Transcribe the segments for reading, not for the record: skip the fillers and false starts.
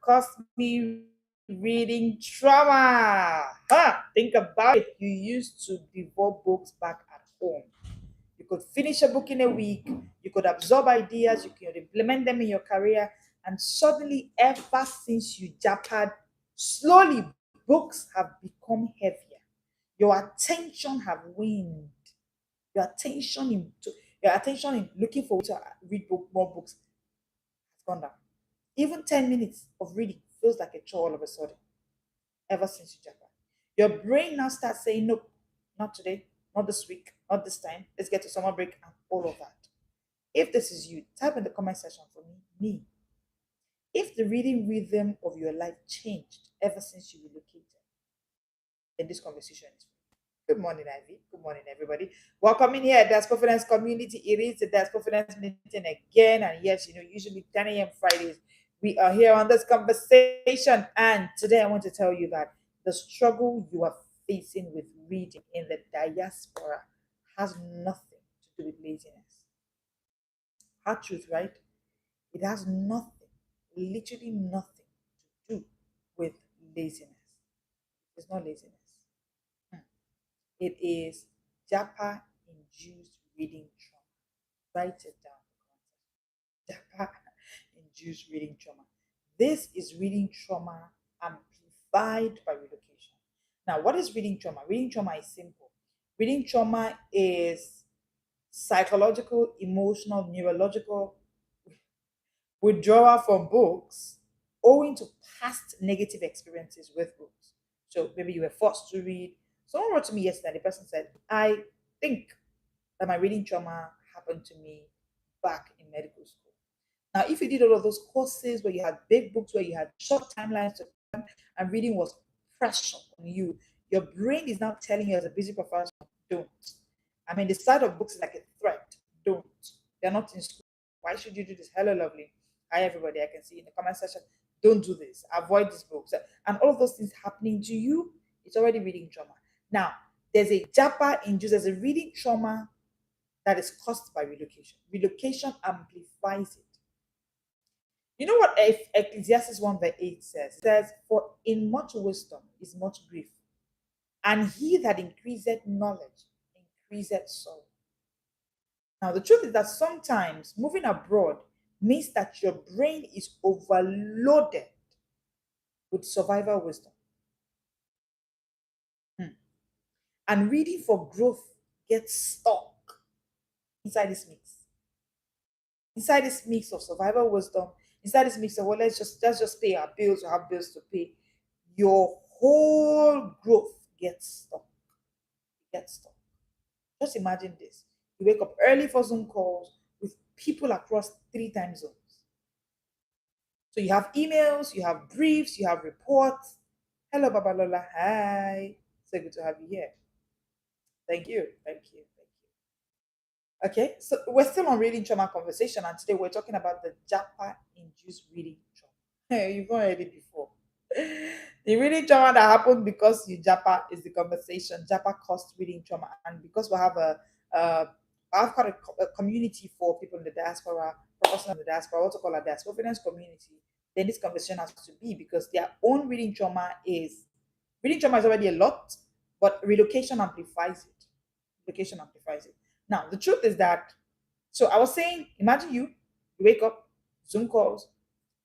caused me reading trauma. Think about it. You used to devour books back at home. You could finish a book in a week, you could absorb ideas, you could implement them in your career, and suddenly, ever since you jappered, slowly books have become heavier. Your attention have waned. Your attention in your attention in looking for to read more books has gone down. Even 10 minutes of reading feels like a chore all of a sudden, ever since you jappered. Your brain now starts saying, nope, not today, not this week, not this time. Let's get to summer break and all of that. If this is you, type in the comment section for me. If the reading rhythm of your life changed ever since you relocated, then this conversation is for you. Good morning, Ivy. Good morning, everybody. Welcome in here at Das Confidence Community. It is the Das Confidence meeting again. And yes, usually 10 a.m. Fridays, we are here on this conversation. And today I want to tell you that the struggle you are facing with reading in the diaspora has nothing to do with laziness. Hard truth, right? It has nothing, literally nothing to do with laziness. It's not laziness. Hmm. It is JAPA induced reading trauma. Write it down. JAPA induced reading trauma. This is reading trauma amplified by relocation. Now, what is reading trauma? Reading trauma is simple. Reading trauma is psychological, emotional, neurological withdrawal from books owing to past negative experiences with books. So maybe you were forced to read. Someone wrote to me yesterday. The person said, I think that my reading trauma happened to me back in medical school. Now, if you did all of those courses where you had big books, where you had short timelines to them, and reading was pressure on you, your brain is now telling you as a busy professional, don't. I mean, the sight of books is like a threat. Don't. They're not in school. Why should you do this? Hello, lovely. Hi, everybody. I can see in the comment section. Don't do this. Avoid these books. And all of those things happening to you, it's already reading trauma. Now, there's a JAPA induced, there's a reading trauma that is caused by relocation. Relocation amplifies it. You know what Ecclesiastes 1 verse 8 says? It says, for in much wisdom is much grief, and he that increaseth knowledge increaseth sorrow. Now, the truth is that sometimes moving abroad means that your brain is overloaded with survival wisdom. And reading for growth gets stuck inside this mix. Inside this mix of survival wisdom, inside this mix of, well, let's just pay our bills or have bills to pay. Your whole growth gets stuck. It gets stuck. Just imagine this. You wake up early for Zoom calls with people across 3 time zones. So you have emails, you have briefs, you have reports. Hello, Babalola. Hi. So good to have you here. Thank you. Thank you. Thank you. Okay, so we're still on reading trauma conversation, and today we're talking about the JAPA induced reading trauma. Hey, you've heard it before. The reading trauma that happened because you JAPA is the conversation. JAPA caused reading trauma, and because we have I've got a community for people in the diaspora, professionals in the diaspora, also called a diaspora community. Then this conversation has to be because their own reading trauma is already a lot, but relocation amplifies it. Relocation amplifies it. Now, the truth is that, so I was saying, imagine you wake up, Zoom calls,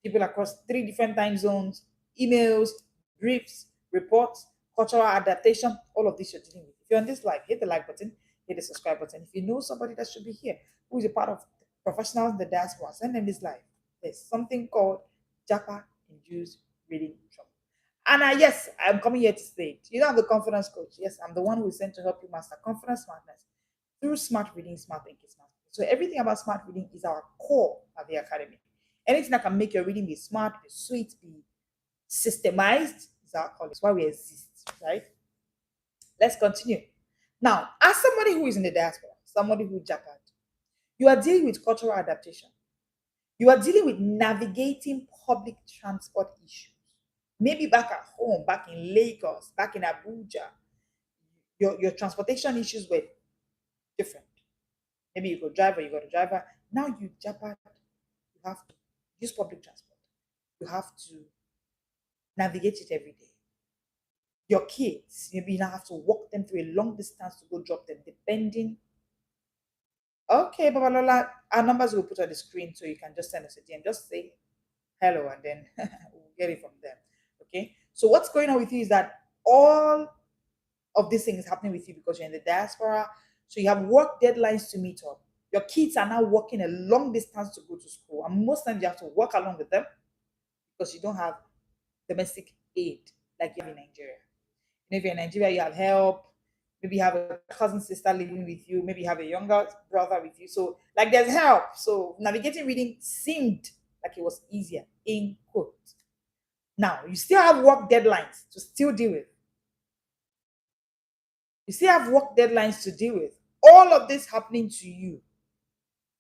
people across 3 different time zones, emails, briefs, reports, cultural adaptation, all of this you're dealing with. If you're on this live, hit the like button, hit the subscribe button. If you know somebody that should be here, who is a part of professionals in the diaspora, send them this live. There's something called JAPA induced reading trauma. And yes, I'm coming here to say it. I'm the confidence coach. Yes, I'm the one who is sent to help you master confidence smartness through smart reading, smart thinking, smart. So everything about smart reading is our core at the academy. Anything that can make your reading be smart, be sweet, be systemized is our core. It's why we exist, right? Let's continue. Now, as somebody who is in the diaspora, somebody who japared, you are dealing with cultural adaptation. You are dealing with navigating public transport issues. Maybe back at home, back in Lagos, back in Abuja, your transportation issues were different. Maybe you got a driver. Now you Japan, you have to use public transport. You have to navigate it every day. Your kids, maybe you now have to walk them through a long distance to go drop them, depending. Okay, Babalola, our numbers will put on the screen so you can just send us a DM. Just say hello and then we'll get it from them. Okay. So what's going on with you is that all of these things happening with you because you're in the diaspora. So you have work deadlines to meet up. Your kids are now walking a long distance to go to school. And most times you have to walk along with them because you don't have domestic aid like you have in Nigeria. And if you're in Nigeria, you have help. Maybe you have a cousin sister living with you. Maybe you have a younger brother with you. So, like, there's help. So, navigating reading seemed like it was easier, in quote. Now, you still have work deadlines to still deal with. You still have work deadlines to deal with. All of this happening to you.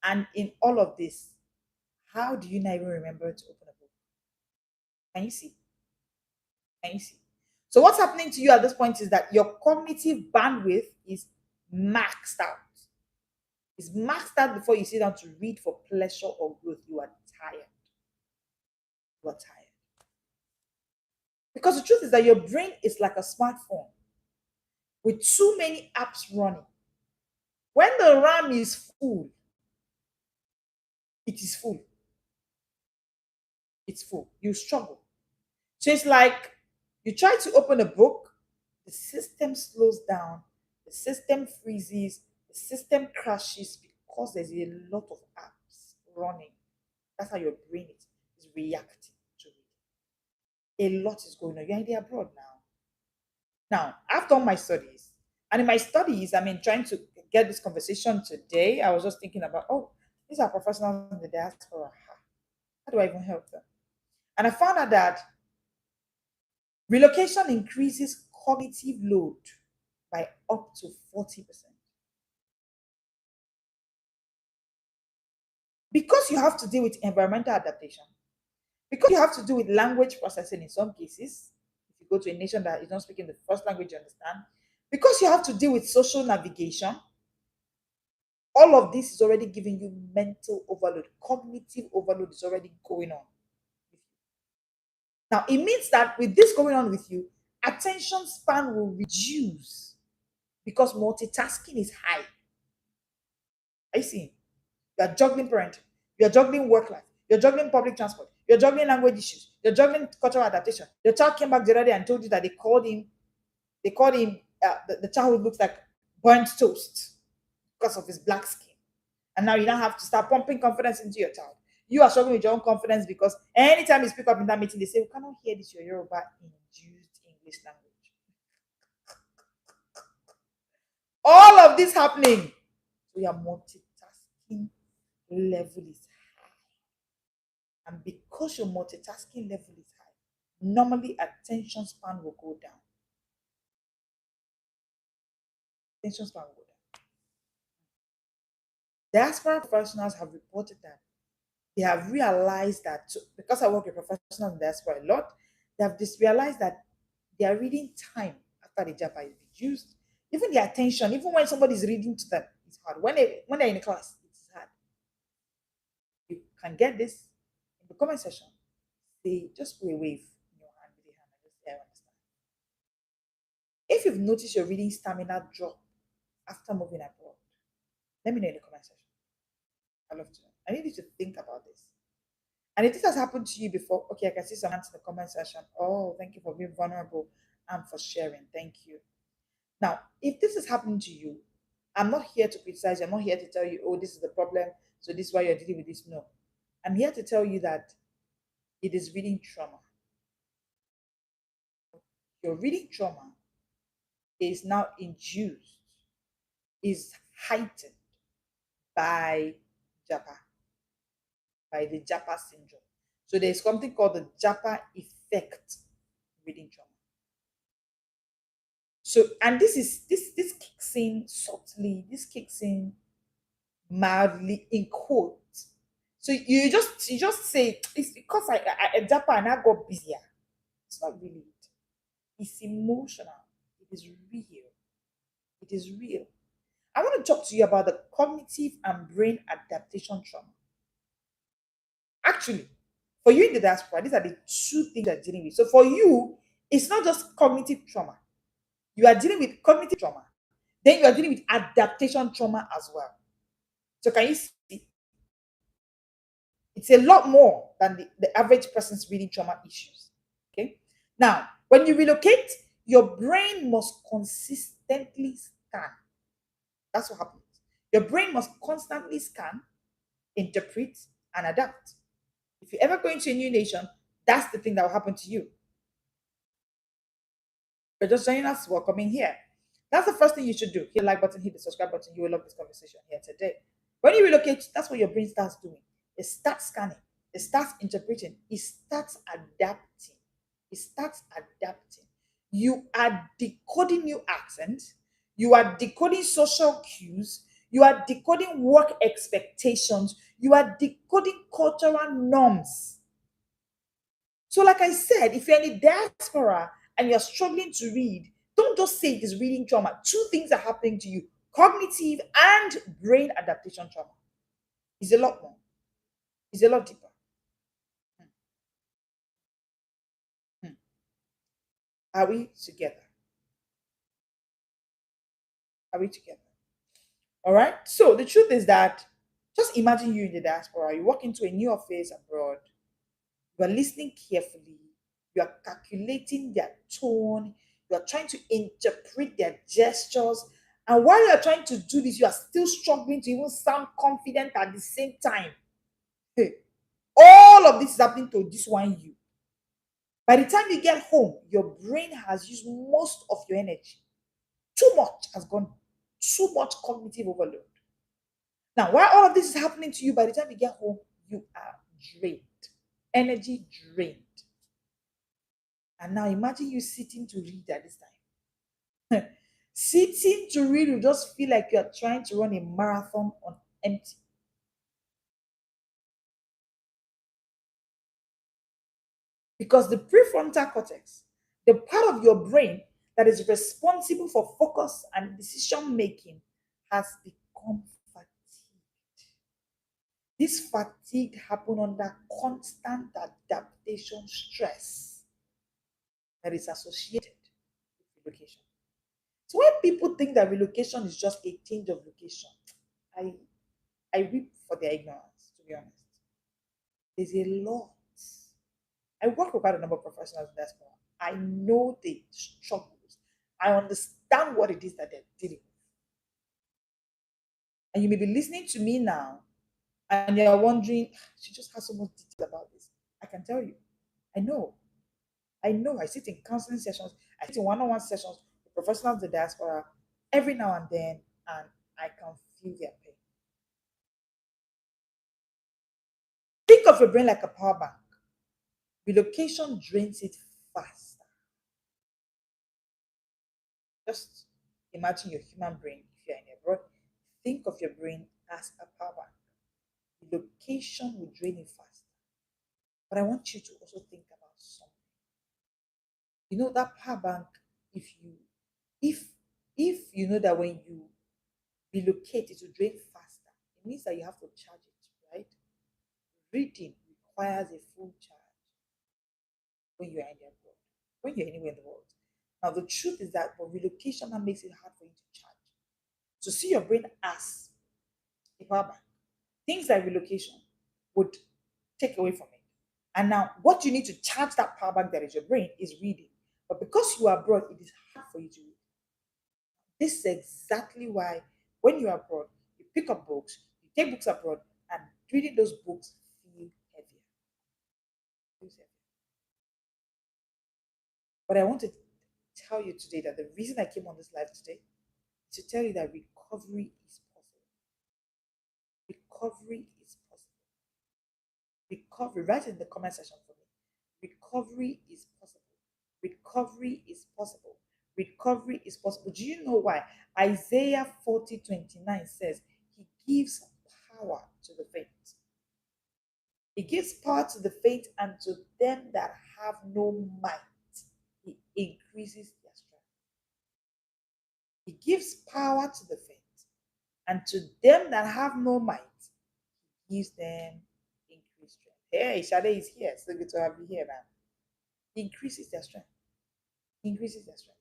And in all of this, how do you not even remember to open a book? Can you see? Can you see? So what's happening to you at this point is that your cognitive bandwidth is maxed out. It's maxed out before you sit down to read for pleasure or growth. You are tired. You are tired. Because the truth is that your brain is like a smartphone with too many apps running. When the RAM is full, it is full. It's full. You struggle. So it's like you try to open a book, the system slows down, the system freezes, the system crashes because there's a lot of apps running. That's how your brain is reacting to it. A lot is going on. You're in the abroad now. Now, I've done my studies. And in my studies, I mean, trying to get this conversation today, I was just thinking about, oh, these are professionals in the diaspora. How do I even help them? And I found out that relocation increases cognitive load by up to 40%. Because you have to deal with environmental adaptation, because you have to do with language processing in some cases, if you go to a nation that is not speaking the first language you understand, because you have to deal with social navigation, all of this is already giving you mental overload, cognitive overload is already going on. Now, it means that with this going on with you, attention span will reduce because multitasking is high. I see. You are juggling parenting, you are juggling work life, you're juggling public transport, you're juggling language issues, you're juggling cultural adaptation. Your child came back the other day and told you that they called him, the child looks like burnt toast because of his black skin. And now you now have to start pumping confidence into your child. You are struggling with your own confidence because anytime you speak up in that meeting, they say, we cannot hear this, your Yoruba induced English language. All of this happening. So your multitasking level is high. And because your multitasking level is high, normally attention span will go down. Attention span will go down. Diaspora professionals have reported that they have realized that because I work with professionals in diaspora a lot, they have just realized that their reading time after the JAPA is reduced. Even their attention, even when somebody is reading to them, it's hard. When they're in the class, it's hard. You can get this in the comment section. They just put a wave in your hand with the hand and just say, I understand. If you've noticed your reading stamina drop after moving abroad, let me know in the comment section. I love to know. I need you to think about this. And if this has happened to you before, okay, I can see some hands in the comment section. Oh, thank you for being vulnerable and for sharing. Thank you. Now, if this is happening to you, I'm not here to criticize you. I'm not here to tell you, oh, this is the problem, so this is why you're dealing with this. No. I'm here to tell you that it is reading trauma. Your reading trauma is now induced, is heightened by JAPA, by the JAPA syndrome. So there's something called the JAPA effect reading trauma. So, and this kicks in subtly, this kicks in mildly in quotes. So you just say it's because I Japan I got busier. It's not really it. It's emotional. It is real. It is real. I want to talk to you about the cognitive and brain adaptation trauma. Actually, For you in the diaspora, these are the two things you're dealing with. So for you, it's not just cognitive trauma. You are dealing with cognitive trauma. Then you are dealing with adaptation trauma as well. So can you see? It's a lot more than the average person's reading trauma issues. Okay. Now, when you relocate, your brain must consistently scan. That's what happens. Your brain must constantly scan, interpret, and adapt. If you ever go into a new nation, that's the thing that will happen to you. You're just joining us, welcoming here. That's the first thing you should do. Hit the like button, hit the subscribe button. You will love this conversation here today. When you relocate, that's what your brain starts doing. It starts scanning, it starts interpreting, it starts adapting. It starts adapting. You are decoding new accents, you are decoding social cues, you are decoding work expectations, you are decoding cultural norms. So, like I said, if you're in the diaspora and you're struggling to read, don't just say it is reading trauma. Two things are happening to you: cognitive and brain adaptation trauma. It's a lot more, it's a lot deeper. Hmm, hmm. Are we together? Are we together? All right. So, the truth is that just imagine you in the diaspora. You walk into a new office abroad, you are listening carefully, you are calculating their tone, you are trying to interpret their gestures. And while you are trying to do this, you are still struggling to even sound confident at the same time. Hey, all of this is happening to this one you. By the time you get home, your brain has used most of your energy. Too much has gone, too much cognitive overload. Now, while all of this is happening to you, by the time you get home, you are drained, energy drained. And now imagine you sitting to read at this time. Sitting to read will just feel like you're trying to run a marathon on empty. Because the prefrontal cortex, the part of your brain that is responsible for focus and decision making, has become fatigued. This fatigue happens under constant adaptation stress that is associated with relocation. So when people think that relocation is just a change of location, I I weep for their ignorance, to be honest. There's a lot. I work with quite a number of professionals in that sport. I know the struggles. I understand what it is that they're dealing with. And you may be listening to me now and you're wondering, she just has so much detail about this. I can tell you. I know. I know. I sit in counseling sessions, I sit in one-on-one sessions with professionals in the diaspora every now and then, and I can feel their pain. Think of your brain like a power bank. Relocation drains it faster. Just imagine your human brain if you're in abroad. Think of your brain as a power bank. Relocation will drain it faster. But I want you to also think about something. You know that power bank, if you if if you know that when you relocate it will drain faster, it means that you have to charge it, right? Reading requires a full charge when you are in the abroad, when you're anywhere in the world. Now the truth is that for relocation that makes it hard for you to charge. So see your brain as a power bank. Things like relocation would take away from it. And now what you need to charge that power bank that is your brain is reading. But because you are abroad, it is hard for you to read. This is exactly why when you are abroad, you pick up books, you take books abroad, and reading those books feel heavier. Feels heavier. But I want to tell you today that the reason I came on this live today is to tell you that recovery is possible. Recovery is possible. Recovery, write in the comment section for me. Recovery is possible. Recovery is possible. Recovery is possible. Do you know why? Isaiah 40:29 says, He gives power to the faint. He gives power to the faint, and to them that have no might, He increases their strength. He gives power to the faint, and to them that have no might, He gives them increased strength. Hey, Shade is here. So good to have you here now. Increases their strength. Increases their strength.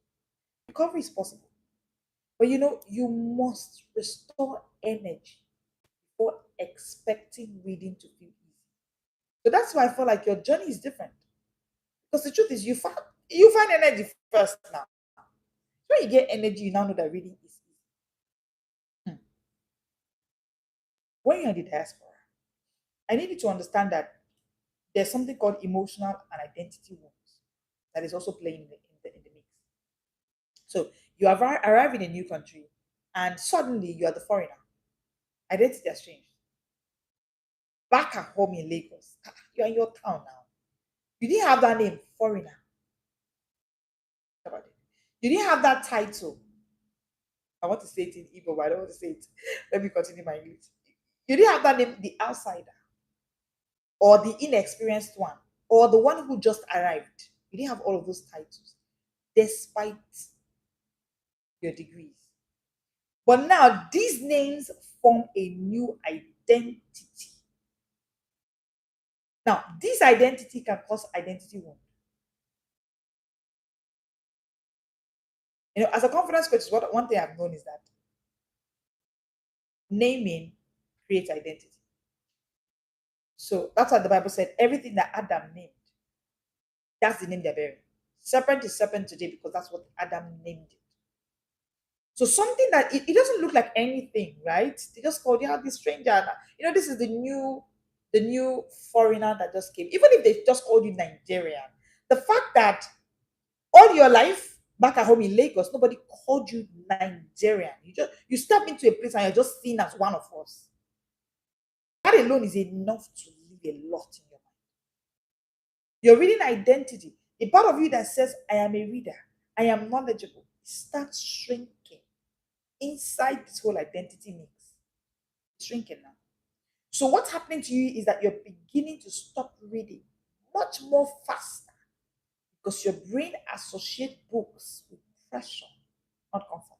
Recovery is possible. But you must restore energy before expecting reading to feel easy. So that's why I feel like your journey is different. Because the truth is you find energy first now. When you get energy, you now know that reading is easy. Hmm. When you're in the diaspora, I need you to understand that there's something called emotional and identity wounds that is also playing in the mix. So you arrive in a new country and suddenly you are the foreigner. Identity has changed. Back at home in Lagos, you're in your town now. You didn't have that name, foreigner. How about it? You didn't have that title. I want to say it in Igbo, but I don't want to say it. Let me continue my English. You didn't have that name, the outsider, or the inexperienced one, or the one who just arrived. You didn't have all of those titles, despite your degrees. But now these names form a new identity. Now, this identity can cause identity wound. As a confidence coach, what one thing I've known is that naming creates identity. So that's what the Bible said. Everything that Adam named, that's the name they're bearing. Serpent is serpent today because that's what Adam named it. So something that it doesn't look like anything, right? They just called you out this stranger. This is the new foreigner that just came. Even if they just called you Nigerian, the fact that all your life back at home in Lagos, nobody called you Nigerian. You step into a place and you're just seen as one of us. That alone is enough to leave a lot in your mind. Your reading identity, the part of you that says, I am a reader, I am knowledgeable, starts shrinking inside this whole identity mix. It's shrinking now. So what's happening to you is that you're beginning to stop reading much more faster because your brain associates books with pressure, not comfort.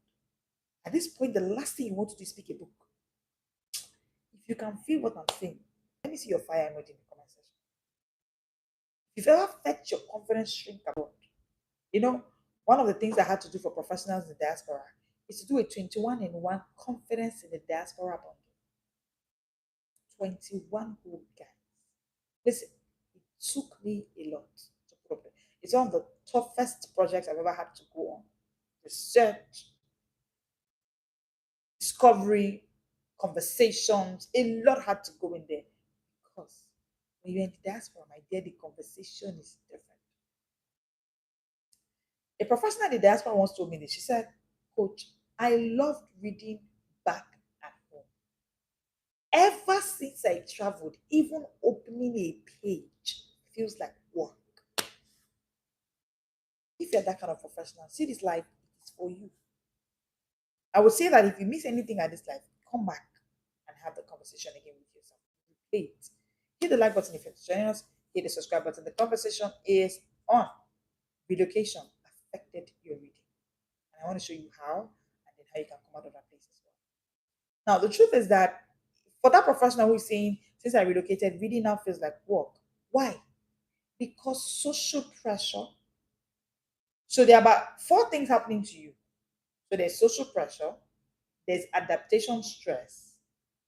At this point, the last thing you want to do is pick a book. If you can feel what I'm saying, let me see your fire emoji in the comment section. If you've ever felt your confidence shrink abroad, one of the things I had to do for professionals in the diaspora is to do a 21-in-1 confidence in the diaspora bundle. 21 whole guys. Listen, it took me a lot to put up. It's one of the toughest projects I've ever had to go on. Research, discovery, conversations, a lot had to go in there because when you're in the diaspora, my dear, the conversation is different. A professional in the diaspora once told me this. She said, Coach, I loved reading back at home. Ever since I traveled, even opening a page feels like work. If you're that kind of professional, see this life, it is for you. I would say that if you miss anything at this life, come back and have the conversation again with yourself. Replay it. Hit the like button if you're joining us. Hit the subscribe button. The conversation is on. Relocation affected your reading. And I want to show you how and then how you can come out of that place as well. Now, the truth is that for that professional who is saying, since I relocated, reading now feels like work. Why? Because social pressure. So there are about 4 things happening to you. So there's social pressure, there's adaptation stress,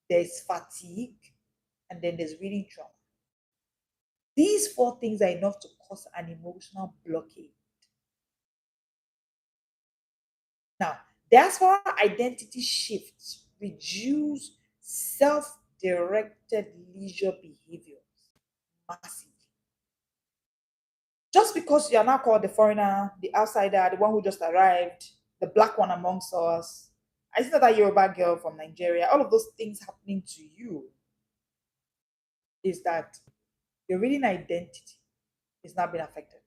there's fatigue, and then there's reading trauma. These 4 things are enough to cause an emotional blockade. Now, diaspora identity shifts reduce self-directed leisure behaviors massively. Just because you are now called the foreigner, the outsider, the one who just arrived, the black one amongst us, I see that Yoruba girl from Nigeria, all of those things happening to you is that your reading identity is not being affected.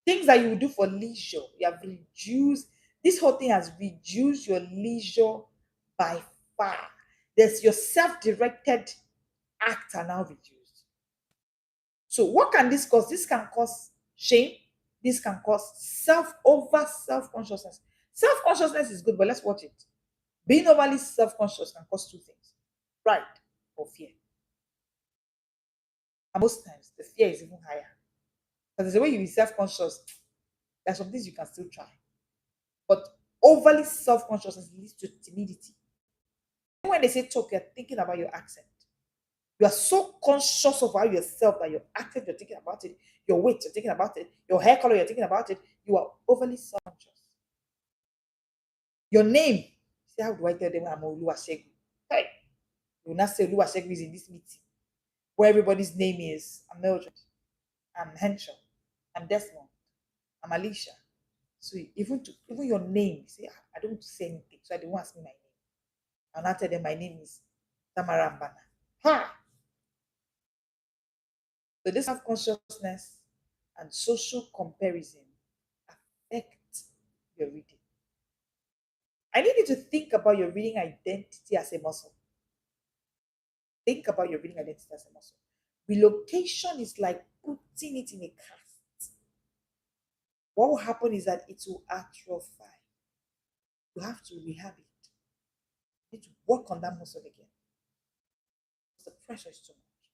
Things that you will do for leisure, you have reduced. This whole thing has reduced your leisure by far. There's your self-directed acts are now reduced. So what can this cause? This can cause shame. This can cause self-consciousness. Self-consciousness is good, but let's watch it. Being overly self-conscious can cause 2 things: pride or fear. And most times, the fear is even higher. Because there's a way you be self conscious. There's some things you can still try. But overly self consciousness leads to timidity. When they say talk, you're thinking about your accent. You are so conscious of how yourself that your accent, you're thinking about it, your weight, you're thinking about it, your hair color, you're thinking about it. You are overly self conscious. Your name. See, how do I tell them I'm Oluwasegun? Hey, you will not say Oluwasegun is in this meeting where everybody's name is I'm Mildred, I'm Henshaw, I'm Desmond, I'm Alicia. So even your name, you say, I don't want to say anything, so I don't want to ask me my name. I'll not tell them my name is Tamara Mbana. Ha! So this self-consciousness and social comparison affect your reading. I need you to think about your reading identity as a muscle. Think about your reading identity as a muscle. Relocation is like putting it in a cast. What will happen is that it will atrophy. You have to rehab it. You need to work on that muscle again. The pressure is too much.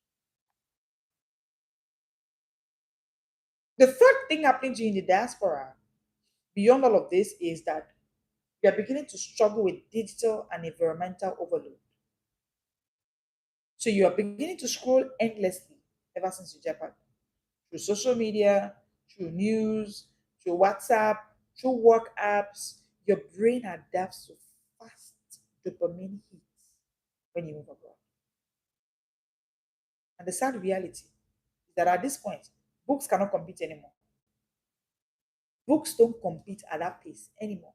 The third thing happening to you in the diaspora, beyond all of this, is that you are beginning to struggle with digital and environmental overload. So you are beginning to scroll endlessly ever since you JAPA, through social media, through news, through WhatsApp, through work apps. Your brain adapts to fast dopamine hits when you move abroad. And the sad reality is that at this point, books cannot compete anymore. Books don't compete at that pace anymore.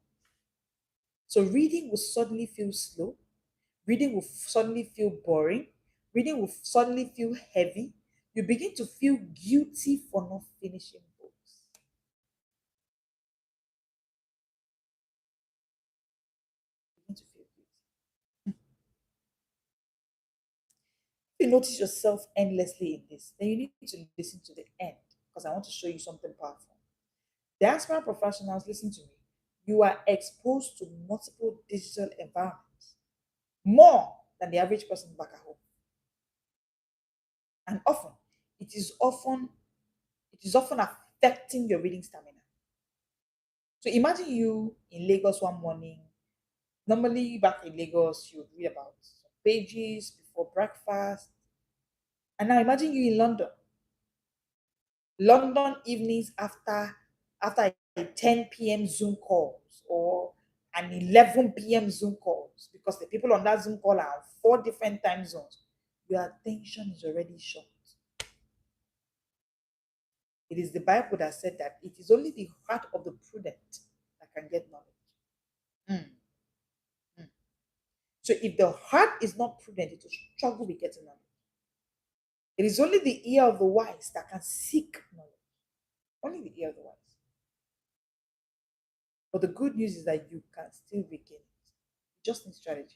So reading will suddenly feel slow. Reading will suddenly feel boring. Reading will suddenly feel heavy. You begin to feel guilty for not finishing books. You begin to feel guilty. If you notice yourself endlessly in this, then you need to listen to the end because I want to show you something powerful. Diaspora professionals, listen to me. You are exposed to multiple digital environments more than the average person back at home. And often, it is often it is often affecting your reading stamina. So imagine you in Lagos one morning. Normally back in Lagos, you would read about some pages before breakfast. And now imagine you in London. London evenings after a 10 p.m. Zoom calls or an 11 p.m. Zoom calls because the people on that Zoom call are on 4 different time zones. Your attention is already short. It is the Bible that said that it is only the heart of the prudent that can get knowledge. Mm, mm. So if the heart is not prudent, it will struggle with getting knowledge. It is only the ear of the wise that can seek knowledge. Only the ear of the wise. But the good news is that you can still regain it. You just need strategy.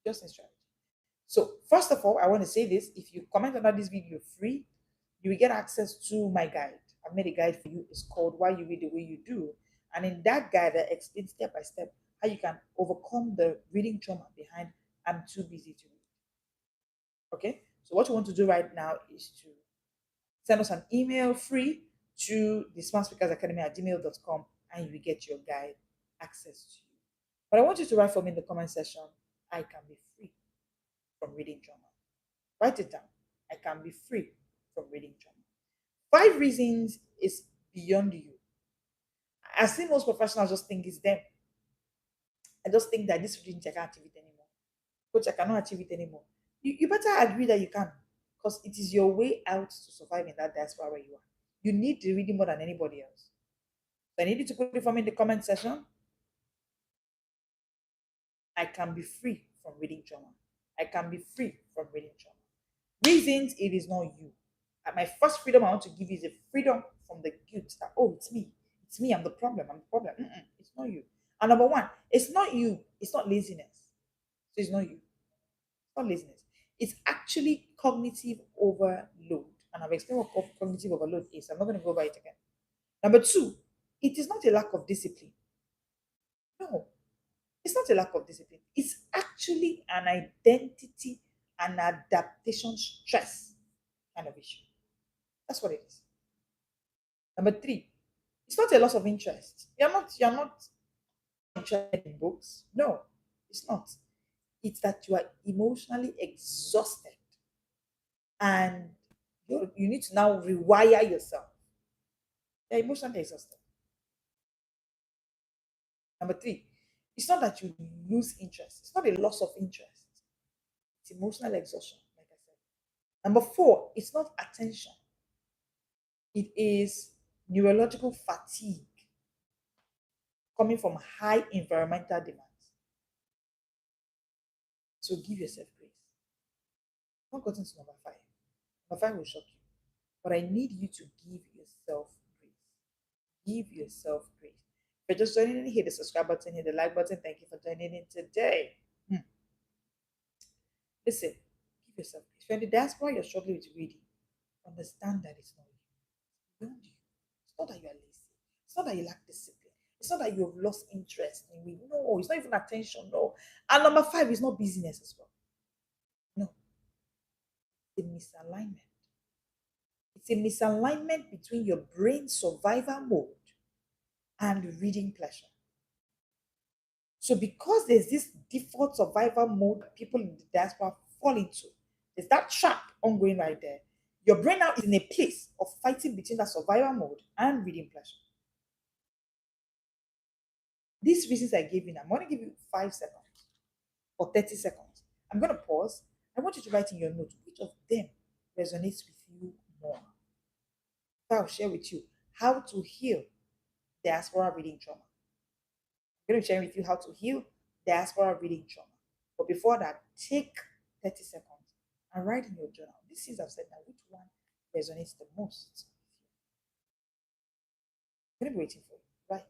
You just need strategy. So first of all, I want to say this. If you comment under this video free, you will get access to my guide. I've made a guide for you. It's called Why You Read the Way You Do. And in that guide, I explain step by step how you can overcome the reading trauma behind I'm too busy to read. Okay? So what you want to do right now is to send us an email free to the Smart Speakers Academy at gmail.com and you will get your guide access to you. But I want you to write for me in the comment section, I can be free from reading trauma. Write it down. I can be free from reading trauma. 5 reasons is beyond you. I see most professionals just think it's them. I just think that this reading I can't achieve it anymore. Coach, I cannot achieve it anymore. You better agree that you can because it is your way out to survive in that diaspora where you are. You need the reading more than anybody else. So I need you to put it for me in the comment section. I can be free from reading trauma. I can be free from reading trauma. Reasons it is not you. And my first freedom I want to give you is a freedom from the guilt that, oh, it's me. It's me. I'm the problem. I'm the problem. It's not you. And number one, it's not you. It's not laziness. So it's not you. It's not laziness. It's actually cognitive overload. And I've explained what cognitive overload is. I'm not going to go over it again. Number two, it is not a lack of discipline. No, it's not a lack of discipline. It's actually an identity and adaptation stress kind of issue. That's what it is. Number three, it's not a loss of interest. You're not interested in books. No, it's not. It's that you are emotionally exhausted and you need to now rewire yourself. You're emotionally exhausted. Number three, it's not that you lose interest. It's not a loss of interest. It's emotional exhaustion, like I said. Number four, it's not attention. It is neurological fatigue coming from high environmental demands. So give yourself grace. I've not gotten to number five. Number five will shock you. But I need you to give yourself grace. Give yourself grace. If you're just joining in, hit the subscribe button, hit the like button. Thank you for joining in today. Listen, give yourself grace. If you're in the diaspora, you're struggling with reading. Understand that it's not you. It's beyond you. It's not that you are lazy. It's not that you lack discipline. It's not that you have lost interest in reading. No, it's not even attention. No. And number five is not busyness as well. No, it's a misalignment. It's a misalignment between your brain survival mode and reading pleasure. So, because there's this default survival mode that people in the diaspora fall into, there's that trap ongoing right there. Your brain now is in a place of fighting between that survival mode and reading pleasure. These reasons I gave you, I'm going to give you 5 seconds or 30 seconds. I'm going to pause. I want you to write in your notes which of them resonates with you more. I'll share with you how to heal diaspora reading trauma. I'm going to share with you how to heal diaspora reading trauma. But before that, take 30 seconds and write in your journal. These things I've said now, which one resonates the most? I'm going to be waiting for you. Right.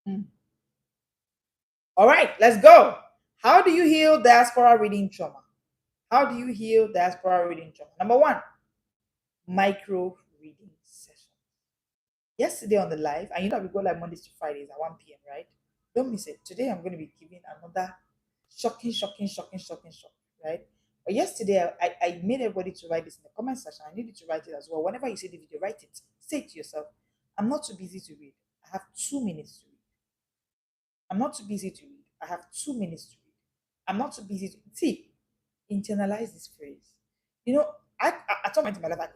Mm. All right, let's go. How do you heal diaspora reading trauma? How do you heal diaspora reading trauma? Number one, micro reading session. Yesterday on the live, and you know we go like Mondays to Fridays at 1 p.m., right? Don't miss it. Today I'm going to be giving another shocking, right? But yesterday I made everybody to write this in the comment section. I need you to write it as well. Whenever you see the video, write it. Say it to yourself. I'm not too busy to read. I have 2 minutes to read. I'm not too busy to read. I have 2 minutes to read. I'm not too busy to see. Internalize this phrase. You know, at some point in my life, I